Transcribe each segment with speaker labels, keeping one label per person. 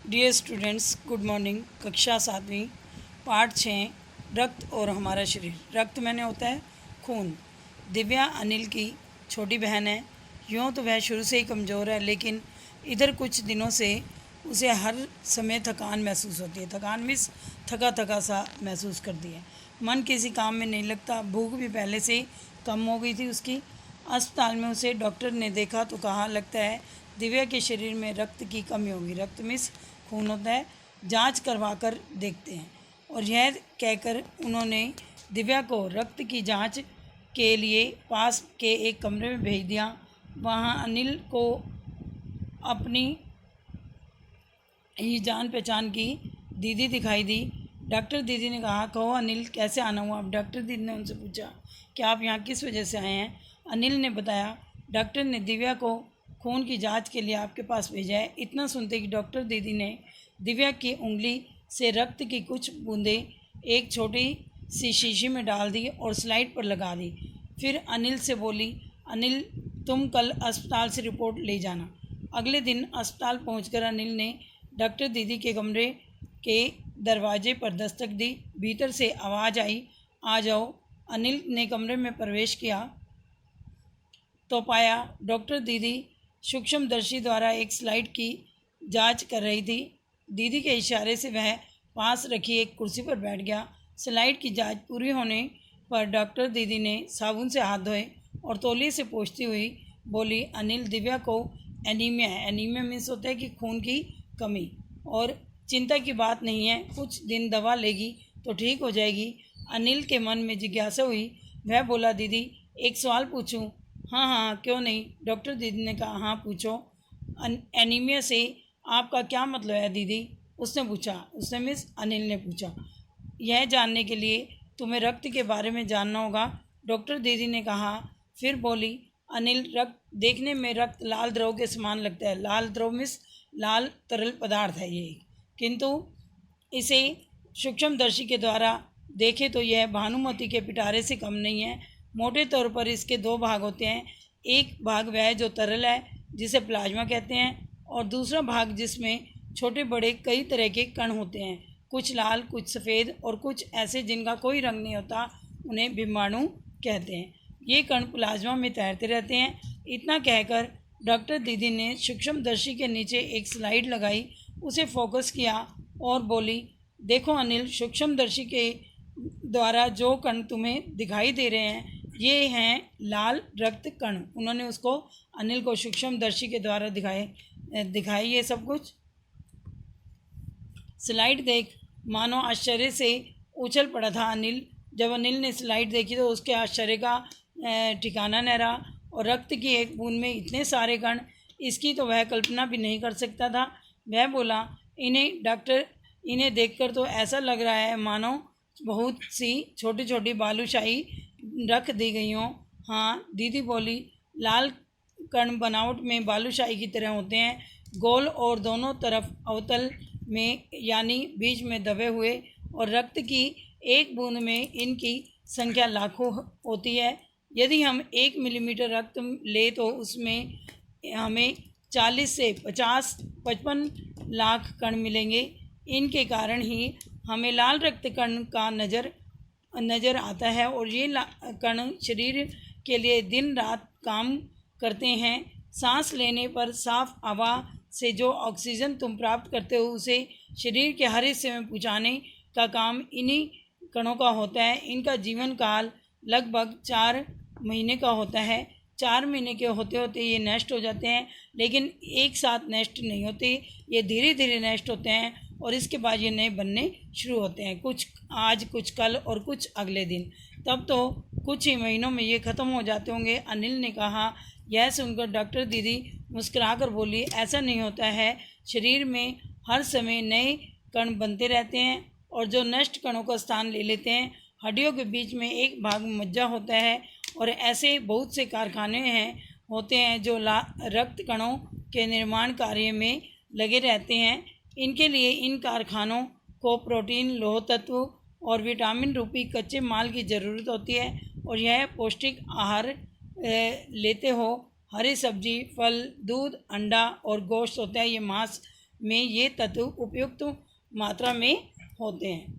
Speaker 1: Dear students, good morning. कक्षा 7वीं, पाठ 6, रक्त और हमारा शरीर। रक्त मैंने होता है खून। दिव्या अनिल की छोटी बहन है। यूँ तो वह शुरू से ही कमज़ोर है, लेकिन इधर कुछ दिनों से उसे हर समय थकान महसूस होती है। थकान मीन्स थका थका सा महसूस करती है। मन किसी काम में नहीं लगता। भूख भी पहले से कम हो गई थी उसकी। अस्पताल में उसे डॉक्टर ने देखा तो कहा, लगता है दिव्या के शरीर में रक्त की कमी होगी। रक्त मीन्स खून होता है। जांच करवा कर देखते हैं। और यह कहकर उन्होंने दिव्या को रक्त की जांच के लिए पास के एक कमरे में भेज दिया। वहां अनिल को अपनी ही जान पहचान की दीदी दिखाई दी। डॉक्टर दीदी ने कहा, कहो अनिल, कैसे आना हुआ? अब डॉक्टर दीदी ने उनसे पूछा कि आप यहाँ किस वजह से आए हैं। अनिल ने बताया, डॉक्टर ने दिव्या को खून की जांच के लिए आपके पास भेजा है। इतना सुनते कि डॉक्टर दीदी ने दिव्या की उंगली से रक्त की कुछ बूंदें एक छोटी सी शीशी में डाल दी और स्लाइड पर लगा दी। फिर अनिल से बोली, अनिल, तुम कल अस्पताल से रिपोर्ट ले जाना। अगले दिन अस्पताल पहुंचकर अनिल ने डॉक्टर दीदी के कमरे के दरवाजे पर दस्तक दी। भीतर से आवाज़ आई, आ जाओ। अनिल ने कमरे में प्रवेश किया तो पाया डॉक्टर दीदी सूक्ष्मदर्शी द्वारा एक स्लाइड की जांच कर रही थी। दीदी के इशारे से वह पास रखी एक कुर्सी पर बैठ गया। स्लाइड की जांच पूरी होने पर डॉक्टर दीदी ने साबुन से हाथ धोए और तौलिए से पोंछती हुई बोली, अनिल, दिव्या को एनीमिया है। एनीमिया मीन्स होता है कि खून की कमी, और चिंता की बात नहीं है, कुछ दिन दवा लेगी तो ठीक हो जाएगी। अनिल के मन में जिज्ञासा हुई। वह बोला, दीदी, एक सवाल पूछूं? हाँ हाँ, क्यों नहीं। डॉक्टर दीदी ने कहा, हाँ पूछो। एनीमिया से आपका क्या मतलब है दीदी? उसने पूछा। उसने मिस अनिल ने पूछा। यह जानने के लिए तुम्हें रक्त के बारे में जानना होगा, डॉक्टर दीदी ने कहा। फिर बोली, अनिल, रक्त देखने में रक्त लाल द्रव के समान लगता है। लाल द्रव मिस लाल तरल पदार्थ है ये, किंतु इसे सूक्ष्मदर्शी के द्वारा देखें तो यह भानुमति के पिटारे से कम नहीं है। मोटे तौर पर इसके दो भाग होते हैं। एक भाग वह जो तरल है, जिसे प्लाज्मा कहते हैं, और दूसरा भाग जिसमें छोटे बड़े कई तरह के कण होते हैं, कुछ लाल, कुछ सफ़ेद और कुछ ऐसे जिनका कोई रंग नहीं होता, उन्हें विमाणु कहते हैं। ये कण प्लाज्मा में तैरते रहते हैं। इतना कहकर डॉक्टर दीदी ने सूक्ष्मदर्शी के नीचे एक स्लाइड लगाई, उसे फोकस किया और बोली, देखो अनिल, सूक्ष्मदर्शी के द्वारा जो कण तुम्हें दिखाई दे रहे हैं, ये हैं लाल रक्त कण। उन्होंने उसको, अनिल को, सूक्ष्मदर्शी के द्वारा दिखाए ये सब कुछ। स्लाइड देख मानो आश्चर्य से उछल पड़ा था अनिल। जब अनिल ने स्लाइड देखी तो उसके आश्चर्य का ठिकाना न रहा। और रक्त की एक बूंद में इतने सारे कण, इसकी तो वह कल्पना भी नहीं कर सकता था। वह बोला, इन्हें डॉक्टर, इन्हें देखकर तो ऐसा लग रहा है मानो बहुत सी छोटी छोटी बालूशाही रख दी गई हों। हाँ, दीदी बोली, लाल कण बनावट में बालूशाही की तरह होते हैं, गोल और दोनों तरफ अवतल में यानी बीच में दबे हुए, और रक्त की एक बूंद में इनकी संख्या लाखों होती है। यदि हम 1 मिलीमीटर रक्त ले तो उसमें हमें 40 से 55 लाख कण मिलेंगे। इनके कारण ही हमें लाल रक्त कण का नज़र आता है, और ये कण शरीर के लिए दिन रात काम करते हैं। सांस लेने पर साफ हवा से जो ऑक्सीजन तुम प्राप्त करते हो, उसे शरीर के हर हिस्से में पहुँचाने का काम इन्हीं कणों का होता है। इनका जीवन काल लगभग 4 महीने का होता है। 4 महीने के होते होते ये नष्ट हो जाते हैं, लेकिन एक साथ नष्ट नहीं होते, ये धीरे धीरे नष्ट होते हैं, और इसके बाद ये नए बनने शुरू होते हैं, कुछ आज, कुछ कल और कुछ अगले दिन। तब तो कुछ ही महीनों में ये ख़त्म हो जाते होंगे। अनिल ने कहा। यह सुनकर डॉक्टर दीदी मुस्कुराकर बोली, ऐसा नहीं होता है, शरीर में हर समय नए कण बनते रहते हैं, और जो नष्ट कणों का स्थान ले लेते हैं। हड्डियों के बीच में एक भाग मज्जा होता है, और ऐसे बहुत से कारखाने होते हैं जो रक्त कणों के निर्माण कार्य में लगे रहते हैं। इनके लिए इन कारखानों को प्रोटीन, लौह तत्व और विटामिन रूपी कच्चे माल की ज़रूरत होती है। और यह पौष्टिक आहार लेते हो, हरी सब्जी, फल, दूध, अंडा और गोश्त होता है, ये मांस में ये तत्व उपयुक्त मात्रा में होते हैं।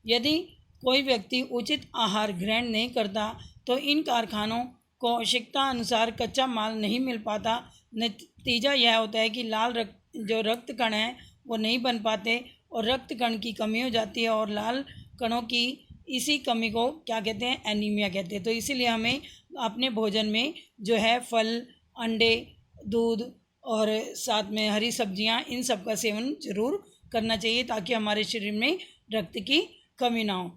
Speaker 1: यदि कोई व्यक्ति उचित आहार ग्रहण नहीं करता तो इन कारखानों को आवश्यकता अनुसार कच्चा माल नहीं मिल पाता। नतीजा यह होता है कि रक्त कण हैं वो नहीं बन पाते और रक्त कण की कमी हो जाती है, और लाल कणों की इसी कमी को क्या कहते हैं, एनीमिया कहते हैं। तो इसीलिए हमें अपने भोजन में जो है फल, अंडे, दूध और साथ में हरी सब्जियां, इन सब का सेवन जरूर करना चाहिए ताकि हमारे शरीर में रक्त की कमी ना हो।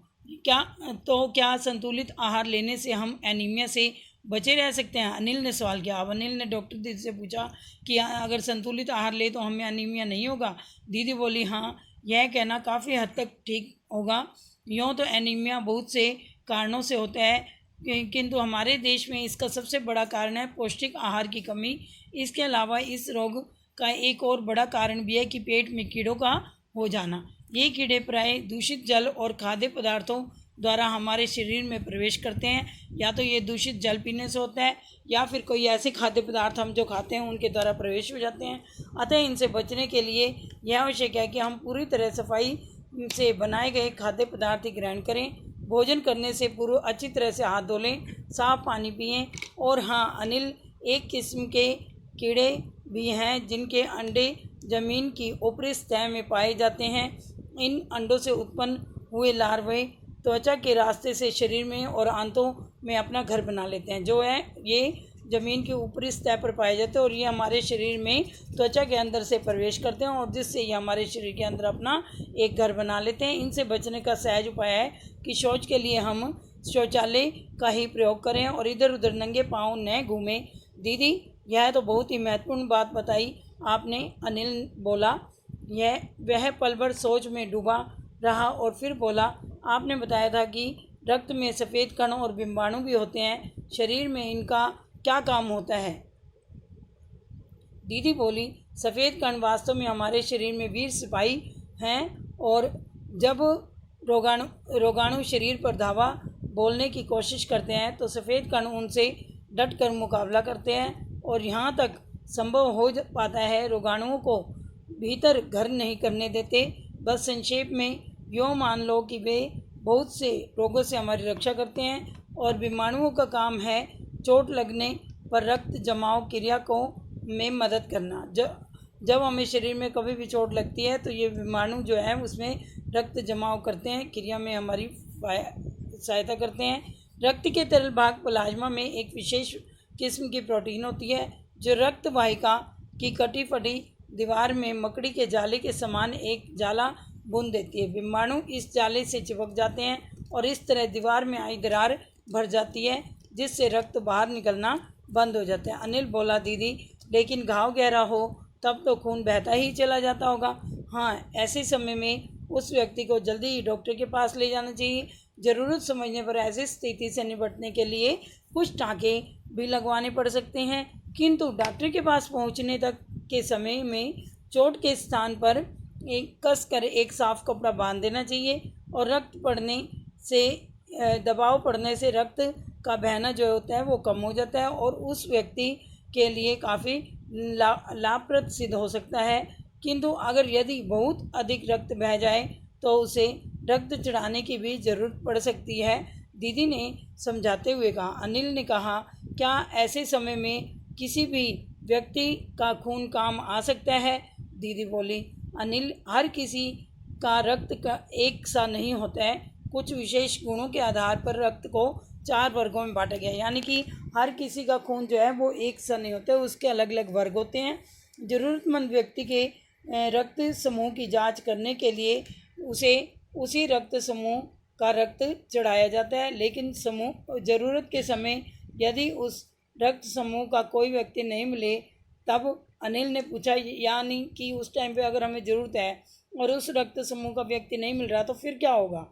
Speaker 1: क्या संतुलित आहार लेने से हम एनीमिया से बचे रह सकते हैं? अनिल ने सवाल किया। अब अनिल ने डॉक्टर दीदी से पूछा कि अगर संतुलित आहार ले तो हमें एनीमिया नहीं होगा? दीदी बोली हाँ, यह कहना काफ़ी हद तक ठीक होगा। यूँ तो एनीमिया बहुत से कारणों से होता है, किंतु हमारे देश में इसका सबसे बड़ा कारण है पौष्टिक आहार की कमी। इसके अलावा इस रोग का एक और बड़ा कारण भी है कि पेट में कीड़ों का हो जाना। ये कीड़े प्राय दूषित जल और खाद्य पदार्थों द्वारा हमारे शरीर में प्रवेश करते हैं। या तो ये दूषित जल पीने से होता है या फिर कोई ऐसे खाद्य पदार्थ हम जो खाते हैं उनके द्वारा प्रवेश हो जाते हैं। अतः इनसे बचने के लिए यह आवश्यक है कि हम पूरी तरह सफाई से बनाए गए खाद्य पदार्थ ग्रहण करें। भोजन करने से पूर्व अच्छी तरह से हाथ धो लें, साफ पानी पिएं। और हाँ अनिल, एक किस्म के कीड़े भी हैं जिनके अंडे ज़मीन की ऊपरी सतह में पाए जाते हैं। इन अंडों से उत्पन्न हुए लार्वे त्वचा के रास्ते से शरीर में और आंतों में अपना घर बना लेते हैं। जो है ये ज़मीन की ऊपरी सतह पर पाए जाते हैं और ये हमारे शरीर में त्वचा के अंदर से प्रवेश करते हैं और जिससे ये हमारे शरीर के अंदर अपना एक घर बना लेते हैं। इनसे बचने का सहज उपाय है कि शौच के लिए हम शौचालय का ही प्रयोग करें और इधर उधर नंगे पाँव न घूमें। दीदी, यह तो बहुत ही महत्वपूर्ण बात बताई आपने, अनिल बोला। वह पल भर सोच में डूबा रहा और फिर बोला, आपने बताया था कि रक्त में सफ़ेद कण और बिंबाणु भी होते हैं, शरीर में इनका क्या काम होता है? दीदी बोली, सफ़ेद कण वास्तव में हमारे शरीर में वीर सिपाही हैं और जब रोगाणु शरीर पर धावा बोलने की कोशिश करते हैं तो सफ़ेद कण उनसे डट कर मुकाबला करते हैं और यहाँ तक संभव हो पाता है रोगाणुओं को भीतर घर नहीं करने देते। बस संक्षेप में यूँ मान लो कि वे बहुत से रोगों से हमारी रक्षा करते हैं और बीमाणुओं का काम है चोट लगने पर रक्त जमाव क्रिया को में मदद करना। जब हमें शरीर में कभी भी चोट लगती है तो ये बीमाणु जो है उसमें रक्त जमाव करते हैं, क्रिया में हमारी सहायता करते हैं। रक्त के तरल भाग प्लाज्मा में एक विशेष किस्म की प्रोटीन होती है जो रक्त वाहिका की कटी फटी दीवार में मकड़ी के जाले के समान एक जाला बुन देती है। बीमाणु इस जाले से चिपक जाते हैं और इस तरह दीवार में आई दरार भर जाती है जिससे रक्त बाहर निकलना बंद हो जाता है। अनिल बोला, दीदी लेकिन घाव गहरा हो तब तो खून बहता ही चला जाता होगा। हाँ, ऐसे समय में उस व्यक्ति को जल्दी ही डॉक्टर के पास ले जाना चाहिए। ज़रूरत समझने पर ऐसी स्थिति से निपटने के लिए कुछ टाँके भी लगवाने पड़ सकते हैं, किंतु डॉक्टर के पास पहुंचने तक के समय में चोट के स्थान पर कस कर एक साफ कपड़ा बांध देना चाहिए और दबाव पड़ने से रक्त का बहना जो होता है वो कम हो जाता है और उस व्यक्ति के लिए काफ़ी लाभप्रद सिद्ध हो सकता है। किंतु अगर यदि बहुत अधिक रक्त बह जाए तो उसे रक्त चढ़ाने की भी ज़रूरत पड़ सकती है, दीदी ने समझाते हुए कहा। अनिल ने कहा, क्या ऐसे समय में किसी भी व्यक्ति का खून काम आ सकता है? दीदी बोली, अनिल, हर किसी का रक्त का एक सा नहीं होता है। कुछ विशेष गुणों के आधार पर रक्त को 4 वर्गों में बांटा गया है, यानी कि हर किसी का खून जो है वो एक सा नहीं होता है, उसके अलग अलग वर्ग होते हैं। ज़रूरतमंद व्यक्ति के रक्त समूह की जांच करने के लिए उसे उसी रक्त समूह का रक्त चढ़ाया जाता है, लेकिन ज़रूरत के समय यदि उस रक्त समूह का कोई व्यक्ति नहीं मिले तब अनिल ने पूछा, यानी कि उस टाइम पे अगर हमें ज़रूरत है और उस रक्त समूह का व्यक्ति नहीं मिल रहा तो फिर क्या होगा?